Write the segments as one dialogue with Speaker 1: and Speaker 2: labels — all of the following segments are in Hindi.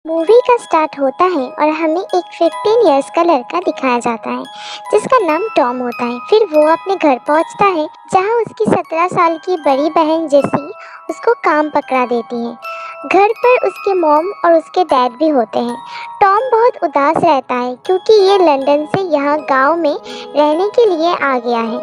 Speaker 1: मूवी का स्टार्ट होता है और हमें एक 15 इयर्स का लड़का दिखाया जाता है जिसका नाम टॉम होता है। फिर वो अपने घर पहुंचता है जहां उसकी 17 साल की बड़ी बहन जेसी उसको काम पकड़ा देती है। घर पर उसके मॉम और उसके डैड भी होते हैं। टॉम बहुत उदास रहता है क्योंकि ये लंदन से यहाँ गांव में रहने के लिए आ गया है,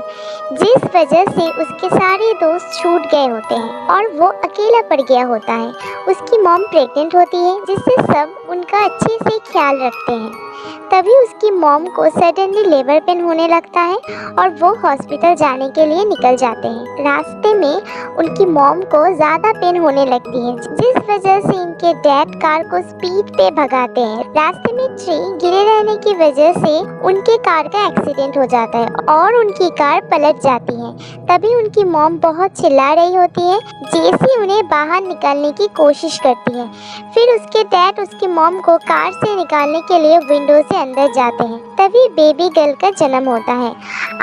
Speaker 1: जिस वजह से उसके सारे दोस्त छूट गए होते हैं और वो अकेला पड़ गया होता है। उसकी मॉम प्रेग्नेंट होती है जिससे सब उनका अच्छे से ख्याल रखते हैं। तभी उसकी मॉम को सडनली लेबर पेन होने लगता है और वो हॉस्पिटल जाने के लिए निकल जाते हैं। रास्ते में उनकी मॉम को ज़्यादा पेन होने लगती है जिस वजह से इनके डैड कार को स्पीड पे भगाते हैं। रास्ते में ट्री गिरे रहने की वजह से उनके कार का एक्सीडेंट हो जाता है और उनकी कार पलट जाती है। तभी उनकी मॉम बहुत चिल्ला रही होती है। जेसी उन्हें बाहर निकालने की कोशिश करती है। फिर उसके डैड उसकी मॉम को कार से निकालने के लिए विंडो से अंदर जाते हैं। तभी बेबी गर्ल का जन्म होता है।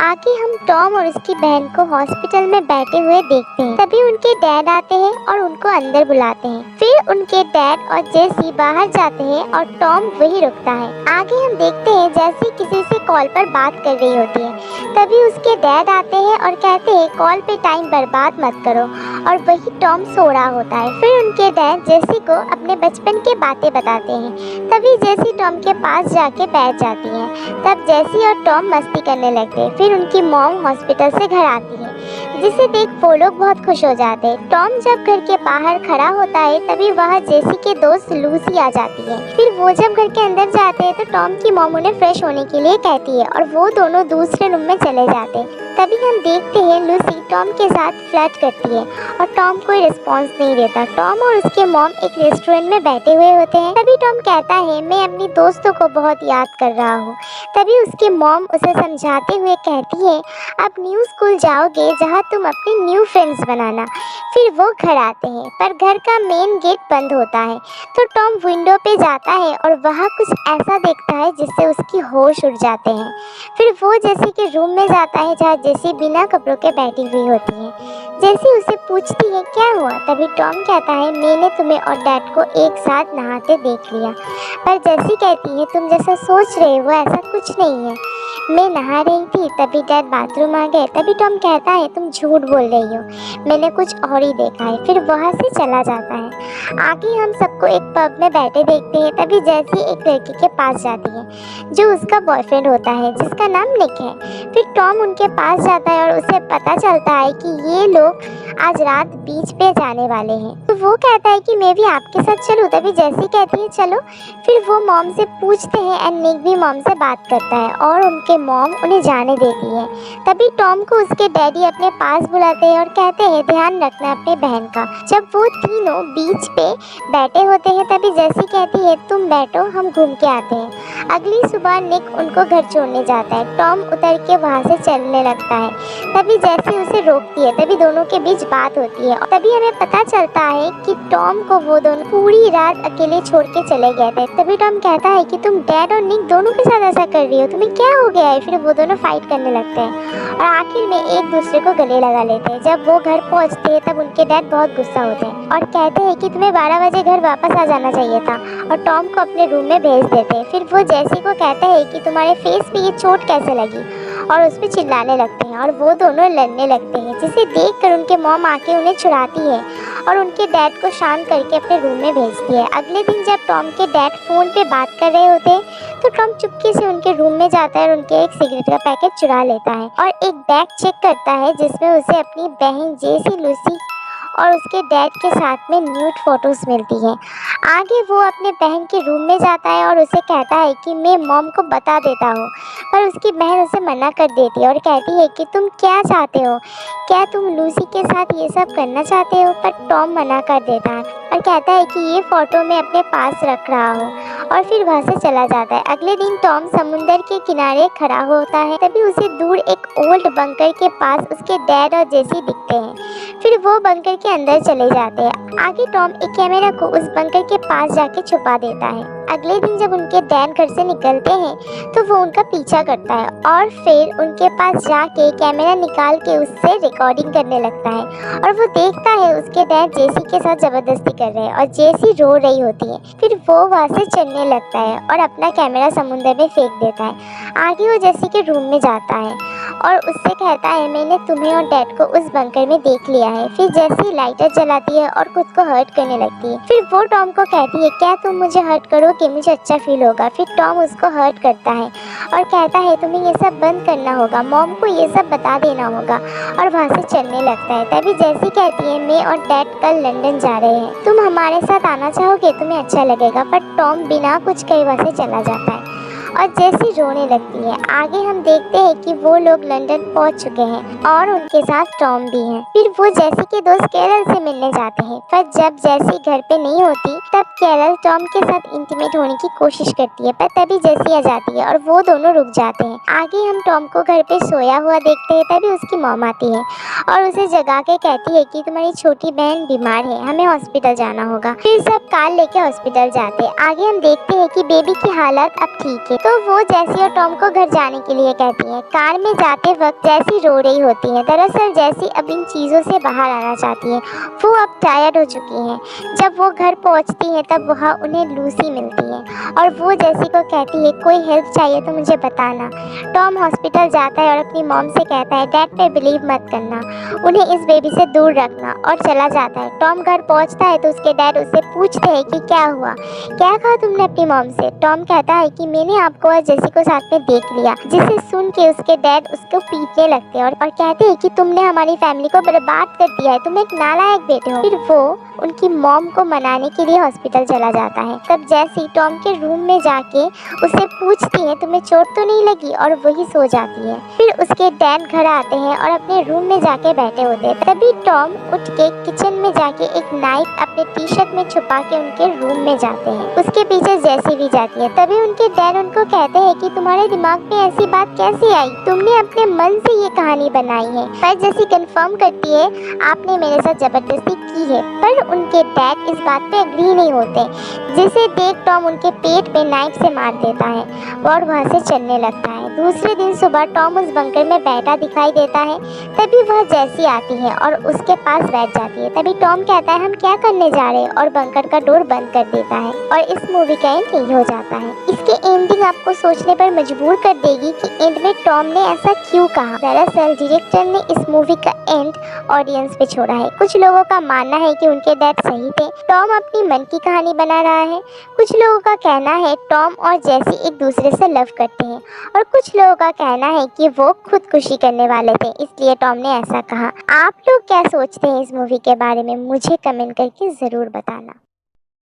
Speaker 1: आगे हम टॉम और उसकी बहन को हॉस्पिटल में बैठे हुए देखते हैं। तभी उनके डैड आते हैं और उनको अंदर बुलाते हैं। फिर उनके डैड और जेसी बाहर जाते हैं और टॉम वही रुकता है। आगे हम देखते हैं जैसी किसी से कॉल पर बात कर रही होती है। तभी उसके डैड आते हैं और कहते हैं कॉल पे टाइम बर्बाद मत करो, और वही टॉम सो रहा होता है। फिर उनके डैड जेसी को अपने बचपन की बातें बताते हैं। तभी जेसी टॉम के पास जाके बैठ जाती है। तब जेसी और टॉम मस्ती करने लगते हैं। फिर उनकी मॉम हॉस्पिटल से घर आती है जिसे देख वो लोग बहुत खुश हो जाते हैं। टॉम जब घर के बाहर खड़ा होता है तभी वहाँ जेसी के दोस्त लूसी आ जाती है। फिर वो जब घर के अंदर जाते हैं तो टॉम की मॉम उन्हें फ्रेश होने के लिए कहती है और वो दोनों दूसरे रूम में चले जाते हैं। तभी हम देखते हैं लूसी टॉम के साथ फ्लर्ट करती है और टॉम कोई रिस्पॉन्स नहीं देता। टॉम और उसके मॉम एक रेस्टोरेंट में बैठे हुए होते हैं। तभी टॉम कहता है मैं अपनी दोस्तों को बहुत याद कर रहा हूँ। तभी उसकी मॉम उसे समझाते हुए कहती है अब न्यू स्कूल जाओगे जहाँ तुम अपनी न्यू फ्रेंड्स बनाना। फिर वो घर आते हैं पर घर का मेन गेट बंद होता है तो टॉम विंडो पे जाता है और वहाँ कुछ ऐसा देखता है जिससे उसकी होश उड़ जाते हैं। फिर वो जेसी के रूम में जाता है जहाँ जेसी बिना कपड़ों के बैठी हुई होती है। जेसी उसे पूछती है क्या हुआ। तभी टॉम कहता है मैंने तुम्हें और डैड को एक साथ नहाते देख लिया। पर जेसी कहती है तुम जैसा सोच रहे हो ऐसा कुछ नहीं है, मैं नहा रही थी तभी डैड बाथरूम आ गए। तभी टॉम कहता है तुम झूठ बोल रही हो, मैंने कुछ और ही देखा है। फिर वहाँ से चला जाता है। आगे हम सबको एक पब में बैठे देखते हैं। तभी जैसी एक लड़की के पास जाती है जो उसका बॉयफ्रेंड होता है जिसका नाम निक है। फिर टॉम उनके पास जाता है और उसे पता चलता है कि ये लोग आज रात बीच पे जाने वाले हैं। तो वो कहता है कि मैं भी आपके साथ चलूँ। तभी जैसी कहती है चलो। फिर वो मॉम से पूछते हैं एंड निक भी मॉम से बात करता है और उनके मॉम उन्हें जाने देती है। तभी टॉम को उसके डैडी अपने पास बुलाते हैं और कहते हैं ध्यान रखना अपने बहन का। जब वो तीनों बीच पे बैठे होते हैं तभी जैसी कहती है तुम बैठो हम घूम के आते हैं। अगली सुबह निक उनको घर छोड़ने जाता है। टॉम उतर के वहाँ से चलने लगता है। तभी जैसी उसे रोकती है। तभी दोनों के बीच बात होती है। तभी हमें पता चलता है कि टॉम को वो दोनों पूरी रात अकेले छोड़ के चले गए थे। तभी टॉम कहता है कि तुम डैड और निक दोनों के साथ ऐसा कर रही हो, तुम्हें क्या हो गया है। फिर वो दोनों फाइट करने लगते हैं और आखिर में एक दूसरे को गले लगा लेते हैं। जब वो घर पहुंचते हैं तब उनके डैड बहुत गुस्सा होते हैं और कहते हैं कि तुम्हें 12 बजे घर वापस आ जाना चाहिए था, और टॉम को अपने रूम में भेज देते हैं। फिर वो जेसी को कहते हैं कि तुम्हारे फेस पे ये चोट कैसे लगी, और उस पर चिल्लाने लगते हैं और वो दोनों लड़ने लगते हैं, जिसे देखकर उनके मॉम आके उन्हें छुड़ाती है और उनके डैड को शांत करके अपने रूम में भेजती है। अगले दिन जब टॉम के डैड फ़ोन पे बात कर रहे होते हैं तो टॉम चुपके से उनके रूम में जाता है और उनके एक सिगरेट का पैकेट चुरा लेता है और एक बैग चेक करता है जिसमें उसे अपनी बहन जेसी, लूसी और उसके डैड के साथ में न्यूड फोटोज मिलती है। आगे वो अपने बहन के रूम में जाता है और उसे कहता है कि मैं मॉम को बता देता हूँ, पर उसकी बहन उसे मना कर देती है और कहती है कि तुम क्या चाहते हो, क्या तुम लूसी के साथ ये सब करना चाहते हो। पर टॉम मना कर देता है और कहता है कि ये फ़ोटो मैं अपने पास रख रहा हूँ, और फिर वहाँ से चला जाता है। अगले दिन टॉम समुंदर के किनारे खड़ा होता है। तभी उसे दूर एक ओल्ड बंकर के पास उसके डैड और जेसी दिखते हैं। फिर वो बंकर के अंदर चले जाते हैं। आगे टॉम एक कैमरा को उस बंकर के पास जाके छुपा देता है। अगले दिन जब उनके डैड घर से निकलते हैं तो वो उनका पीछा करता है और फिर उनके पास जाके कैमरा निकाल के उससे रिकॉर्डिंग करने लगता है और वो देखता है उसके डैड जेसी के साथ ज़बरदस्ती कर रहे हैं और जेसी रो रही होती है। फिर वो वहाँ से चलने लगता है और अपना कैमरा समुद्र में फेंक देता है। आगे वो जेसी के रूम में जाता है और उससे कहता है मैंने तुम्हें और डैड को उस बंकर में देख लिया है। फिर जेसी लाइटर जलाती है और खुद को हर्ट करने लगती है। फिर वो टॉम को कहती है क्या तुम मुझे हर्ट करोगे, मुझे अच्छा फील होगा। फिर टॉम उसको हर्ट करता है और कहता है तुम्हें ये सब बंद करना होगा, मॉम को ये सब बता देना होगा और वहाँ से चलने लगता है। तभी जेसी कहती है मैं और डैड कल लंदन जा रहे हैं, तुम हमारे साथ आना चाहोगे, तुम्हें अच्छा लगेगा। पर टॉम बिना कुछ कहे वहाँ से चला जाता है और जेसी रोने लगती है। आगे हम देखते हैं कि वो लोग लंदन पहुंच चुके हैं और उनके साथ टॉम भी है। फिर वो जेसी के दोस्त कैरल से मिलने जाते हैं। पर जब जेसी घर पे नहीं होती तब कैरल टॉम के साथ इंटीमेट होने की कोशिश करती है, पर तभी जेसी आ जाती है और वो दोनों रुक जाते हैं। आगे हम टॉम को घर पे सोया हुआ देखते हैं। तभी उसकी मॉम आती है और उसे जगा के कहती है कि तुम्हारी छोटी बहन बीमार है, हमें हॉस्पिटल जाना होगा। फिर सब कार लेके हॉस्पिटल जाते हैं। आगे हम देखते हैं कि बेबी की हालत अब ठीक है, तो वो जेसी और टॉम को घर जाने के लिए कहती है। कार में जाते वक्त जेसी रो रही होती है। दरअसल जेसी अब इन चीज़ों से बाहर आना चाहती है, वो अब टायर्ड हो चुकी हैं। जब वो घर पहुंचती है तब वहाँ उन्हें लूसी मिलती है और वो जेसी को कहती है कोई हेल्प चाहिए तो मुझे बताना। टॉम हॉस्पिटल जाता है और अपनी मॉम से कहता है डैड पे बिलीव मत करना, उन्हें इस बेबी से दूर रखना, और चला जाता है। टॉम घर पहुंचता है तो उसके डैड उससे पूछते हैं कि क्या हुआ, क्या कहा तुमने अपनी मॉम से। टॉम कहता है कि मैंने आपको और जेसी को साथ में देख लिया, जिसे सुन के उसके डैड उसको पीटने लगते हैं और कहते हैं कि तुमने हमारी फैमिली को बर्बाद कर दिया है, तुम एक नालायक बेटे हो। फिर वो उनकी मॉम को मनाने के लिए हॉस्पिटल चला जाता है। तब जेसी टॉम के रूम में जाके उससे पूछती है तुम्हें चोट तो नहीं लगी, और वही सो जाती है। फिर उसके डैड घर आते हैं और अपने रूम में जाके बैठे होते हैं। तभी टॉम उठ के किचन में जाके एक नाइफ अपने टी शर्ट में छुपा के उनके रूम में जाते हैं। उसके पीछे जेसी भी जाती है। तभी उनके डैड उनको कहते हैं कि तुम्हारे दिमाग में ऐसी बात कैसे आई, तुमने अपने मन से ये कहानी बनाई है। पर जेसी कंफर्म करती है आपने मेरे साथ जबरदस्ती की है। पर उनके डैड इस बात पे एग्री नहीं होते, जिसे देख टॉम उनके पेट पे नाइफ से मार देता है और वहाँ से चलने लगता है। दूसरे दिन सुबह टॉम उस बंकर में बैठा दिखाई देता है। तभी वह जेसी आती है और उसके पास बैठ जाती है। तभी टॉम कहता है हम क्या करने जा रहे हैं, और बंकर का डोर बंद कर देता है और इस मूवी का एंड यही हो जाता है। इसके एंडिंग आपको सोचने पर मजबूर कर देगी कि एंड में टॉम ने ऐसा क्यों कहा। दरअसल डायरेक्टर ने इस मूवी का एंड ऑडियंस पे छोड़ा है। कुछ लोगों का मानना है कि उनके डैड सही थे, टॉम अपनी मन की कहानी बना रहा है। कुछ लोगों का कहना है टॉम और जेसी एक दूसरे से लव करते हैं, और कुछ लोगों का कहना है कि वो खुदकुशी करने वाले थे, इसलिए टॉम ने ऐसा कहा। आप लोग क्या सोचते हैं इस मूवी के बारे में, मुझे कमेंट करके ज़रूर बताना।